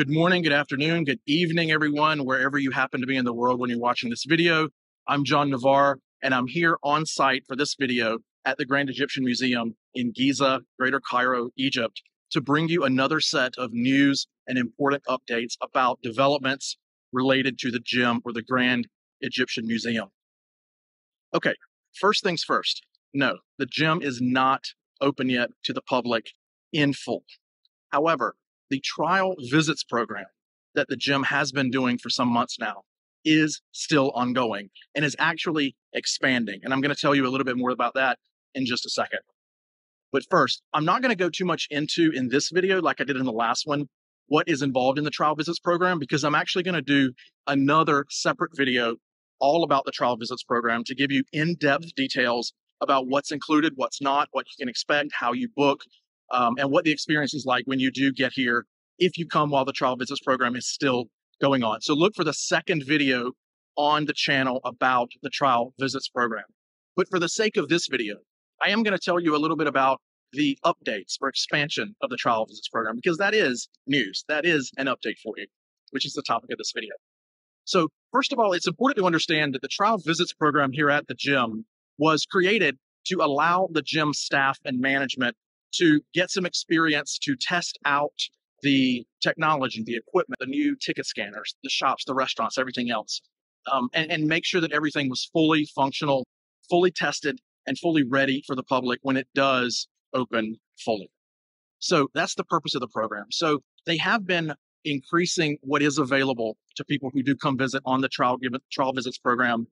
Good morning, good afternoon, good evening, everyone, wherever you happen to be in the world when you're watching this video. I'm John Navarre, and I'm here on site for this video at the Grand Egyptian Museum in Giza, Greater Cairo, Egypt, to bring you another set of news and important updates about developments related to the gem or the Grand Egyptian Museum. Okay, first things first. No, the gem is not open yet to the public in full. However, the trial visits program that the gym has been doing for some months now is still ongoing and is actually expanding. And I'm going to tell you a little bit more about that in just a second. But first, I'm not going to go too much into in this video, like I did in the last one, what is involved in the trial visits program, because I'm actually going to do another separate video all about the trial visits program to give you in-depth details about what's included, what's not, what you can expect, how you book, and what the experience is like when you do get here, if you come while the trial visits program is still going on. So look for the second video on the channel about the trial visits program. But for the sake of this video, I am going to tell you a little bit about the updates or expansion of the trial visits program, because that is news. That is an update for you, which is the topic of this video. So first of all, it's important to understand that the trial visits program here at the gym was created to allow the gym staff and management to get some experience to test out the technology, the equipment, the new ticket scanners, the shops, the restaurants, everything else, and make sure that everything was fully functional, fully tested, and fully ready for the public when it does open fully. So that's the purpose of the program. So they have been increasing what is available to people who do come visit on the trial visits program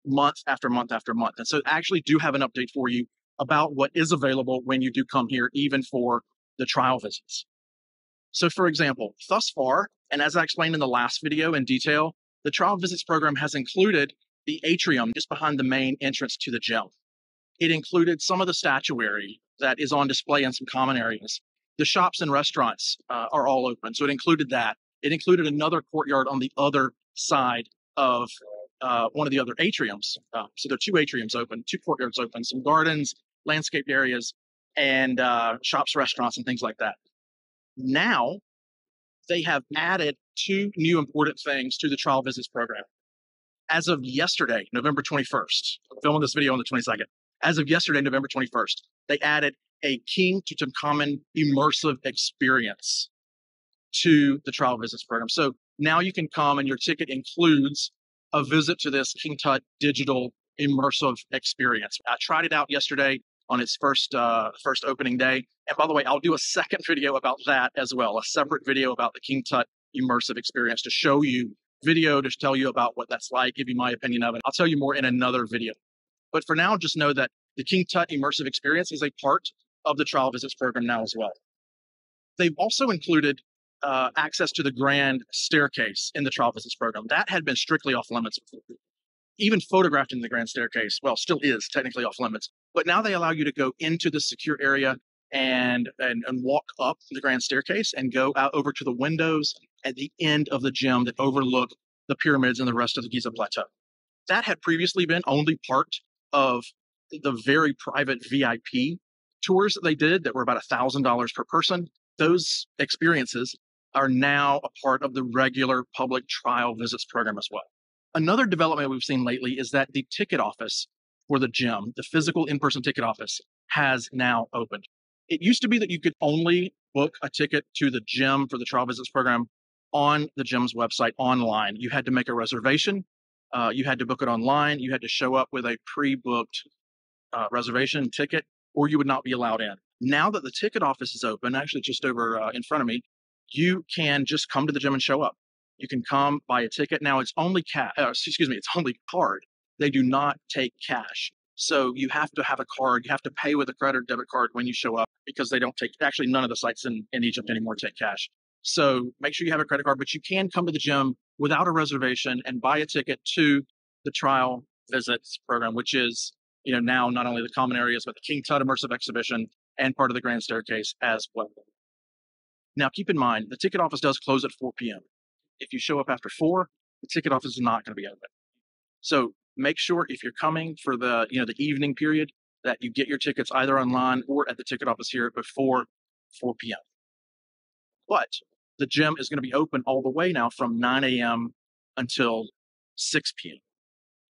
month after month after month. And so I actually do have an update for you about what is available when you do come here, even for the trial visits. So for example, thus far, and as I explained in the last video in detail, the trial visits program has included the atrium just behind the main entrance to the gym. It included some of the statuary that is on display in some common areas. The shops and restaurants are all open, so it included that. It included another courtyard on the other side of one of the other atriums. So there are two atriums open, two courtyards open, some gardens, landscaped areas, and shops, restaurants, and things like that. Now, they have added two new important things to the trial visits program. As of yesterday, November 21st, I'm filming this video on the 22nd. As of yesterday, November 21st, they added a King Tutankhamun immersive experience to the trial visits program. So now you can come and your ticket includes a visit to this King Tut digital immersive experience. I tried it out yesterday on its first opening day. And by the way, I'll do a second video about that as well, a separate video about the King Tut immersive experience to show you video, to tell you about what that's like, give you my opinion of it. I'll tell you more in another video. But for now, just know that the King Tut immersive experience is a part of the trial visits program now as well. They've also included access to the grand staircase in the trial visits program. That had been strictly off limits before. Even photographed in the grand staircase, well, still is technically off limits. But now they allow you to go into the secure area and walk up the grand staircase and go out over to the windows at the end of the gym that overlook the pyramids and the rest of the Giza Plateau. That had previously been only part of the very private VIP tours that they did that were about $1,000 per person. Those experiences are now a part of the regular public trial visits program as well. Another development we've seen lately is that the ticket office for the gym, the physical in-person ticket office, has now opened. It used to be that you could only book a ticket to the gym for the trial visits program on the gym's website online. You had to make a reservation. You had to book it online. You had to show up with a pre-booked reservation ticket, or you would not be allowed in. Now that the ticket office is open, actually just over in front of me, you can just come to the gym and show up. You can come buy a ticket. Now it's only it's only card. They do not take cash. So you have to have a card. You have to pay with a credit or debit card when you show up, because they don't take, actually none of the sites in Egypt anymore take cash. So make sure you have a credit card, but you can come to the gym without a reservation and buy a ticket to the trial visits program, which is, now not only the common areas, but the King Tut immersive exhibition and part of the grand staircase as well. Now, keep in mind, the ticket office does close at 4 p.m. If you show up after 4, the ticket office is not going to be open. So make sure if you're coming for the evening period that you get your tickets either online or at the ticket office here before 4 p.m. But the gym is going to be open all the way now from 9 a.m. until 6 p.m.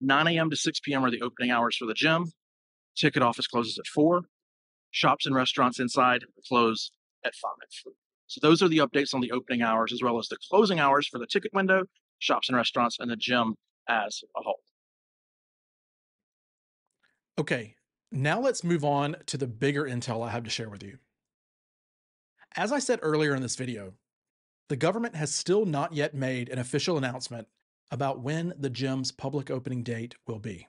9 a.m. to 6 p.m. are the opening hours for the gym. Ticket office closes at 4. Shops and restaurants inside close at 5. So those are the updates on the opening hours, as well as the closing hours for the ticket window, shops and restaurants, and the gym as a whole. Okay, now let's move on to the bigger intel I have to share with you. As I said earlier in this video, the government has still not yet made an official announcement about when the gym's public opening date will be.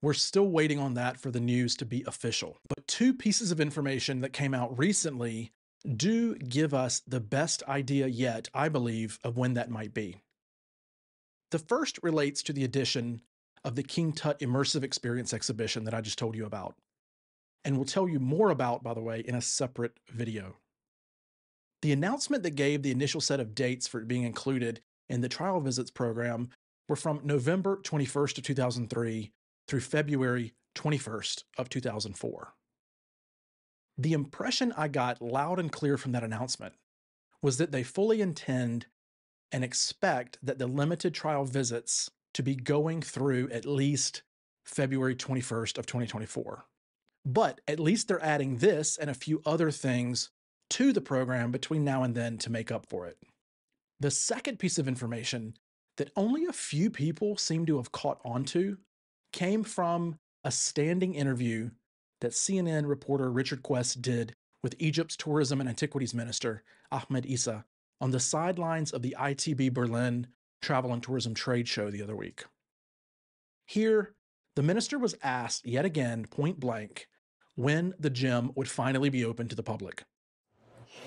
We're still waiting on that for the news to be official. But two pieces of information that came out recently do give us the best idea yet, I believe, of when that might be. The first relates to the addition of the King Tut Immersive Experience exhibition that I just told you about, and we'll tell you more about, by the way, in a separate video. The announcement that gave the initial set of dates for it being included in the trial visits program were from November 21st of 2003 through February 21st of 2004. The impression I got loud and clear from that announcement was that they fully intend and expect that the limited trial visits to be going through at least February 21st of 2024. But at least they're adding this and a few other things to the program between now and then to make up for it. The second piece of information that only a few people seem to have caught on to came from a standing interview that CNN reporter Richard Quest did with Egypt's tourism and antiquities minister, Ahmed Issa, on the sidelines of the ITB Berlin Travel and Tourism Trade Show the other week. Here, the minister was asked yet again, point blank, when the gym would finally be open to the public.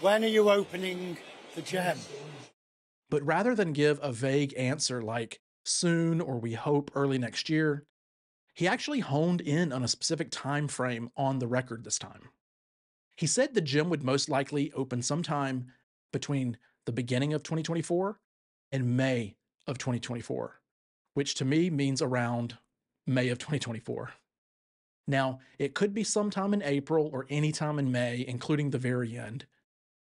When are you opening the gym? But rather than give a vague answer like soon or we hope early next year, he actually honed in on a specific time frame on the record this time. He said the gym would most likely open sometime between the beginning of 2024 and May of 2024, which to me means around May of 2024. Now, it could be sometime in April or anytime in May, including the very end.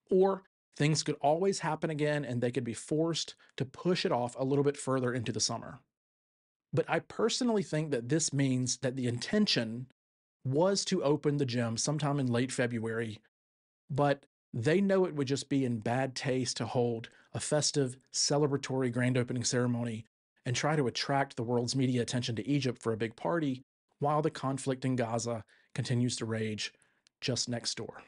Or things could always happen again and they could be forced to push it off a little bit further into the summer. But I personally think that this means that the intention was to open the gym sometime in late February, but they know it would just be in bad taste to hold a festive, celebratory grand opening ceremony and try to attract the world's media attention to Egypt for a big party while the conflict in Gaza continues to rage just next door.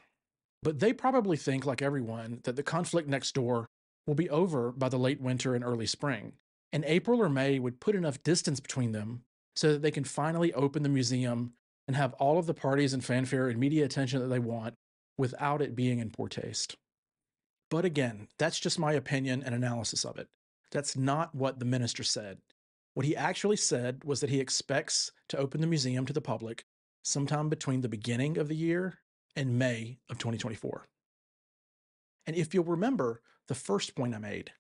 But they probably think, like everyone, that the conflict next door will be over by the late winter and early spring, and April or May would put enough distance between them so that they can finally open the museum and have all of the parties and fanfare and media attention that they want without it being in poor taste. But again, that's just my opinion and analysis of it. That's not what the minister said. What he actually said was that he expects to open the museum to the public sometime between the beginning of the year and May of 2024. And if you'll remember the first point I made,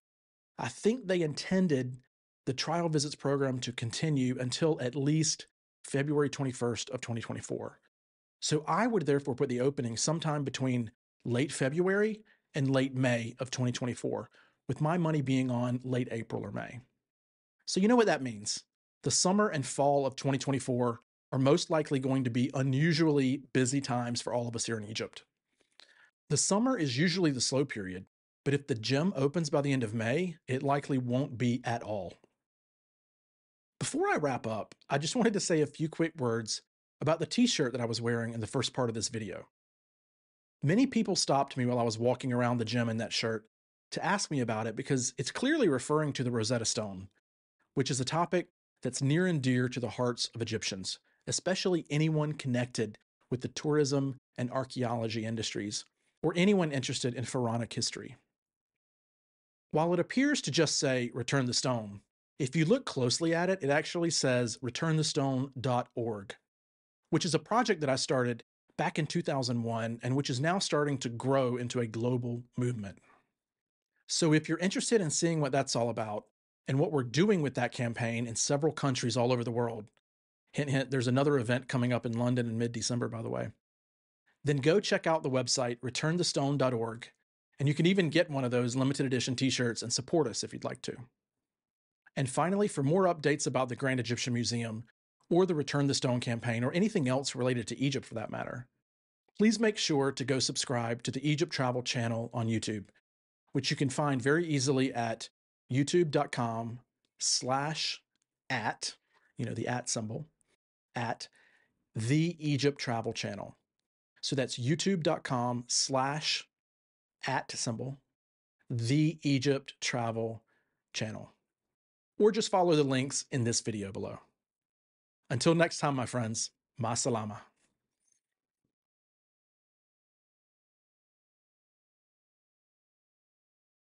I think they intended the trial visits program to continue until at least February 21st of 2024. So I would therefore put the opening sometime between late February and late May of 2024, with my money being on late April or May. So you know what that means. The summer and fall of 2024 are most likely going to be unusually busy times for all of us here in Egypt. The summer is usually the slow period, but if the gym opens by the end of May, it likely won't be at all. Before I wrap up, I just wanted to say a few quick words about the t-shirt that I was wearing in the first part of this video. Many people stopped me while I was walking around the gym in that shirt to ask me about it because it's clearly referring to the Rosetta Stone, which is a topic that's near and dear to the hearts of Egyptians, especially anyone connected with the tourism and archaeology industries, or anyone interested in pharaonic history. While it appears to just say return the stone, if you look closely at it, it actually says returnthestone.org, which is a project that I started back in 2001 and which is now starting to grow into a global movement. So if you're interested in seeing what that's all about and what we're doing with that campaign in several countries all over the world, hint, hint, there's another event coming up in London in mid-December, by the way, then go check out the website returnthestone.org And you can even get one of those limited edition t-shirts and support us if you'd like to. And finally, for more updates about the Grand Egyptian Museum, or the Return the Stone campaign, or anything else related to Egypt for that matter, please make sure to go subscribe to the Egypt Travel channel on YouTube, which you can find very easily at youtube.com/at, the at symbol, at the Egypt Travel channel. So that's youtube.com/at symbol, the Egypt Travel channel. Or just follow the links in this video below. Until next time, my friends, ma salama.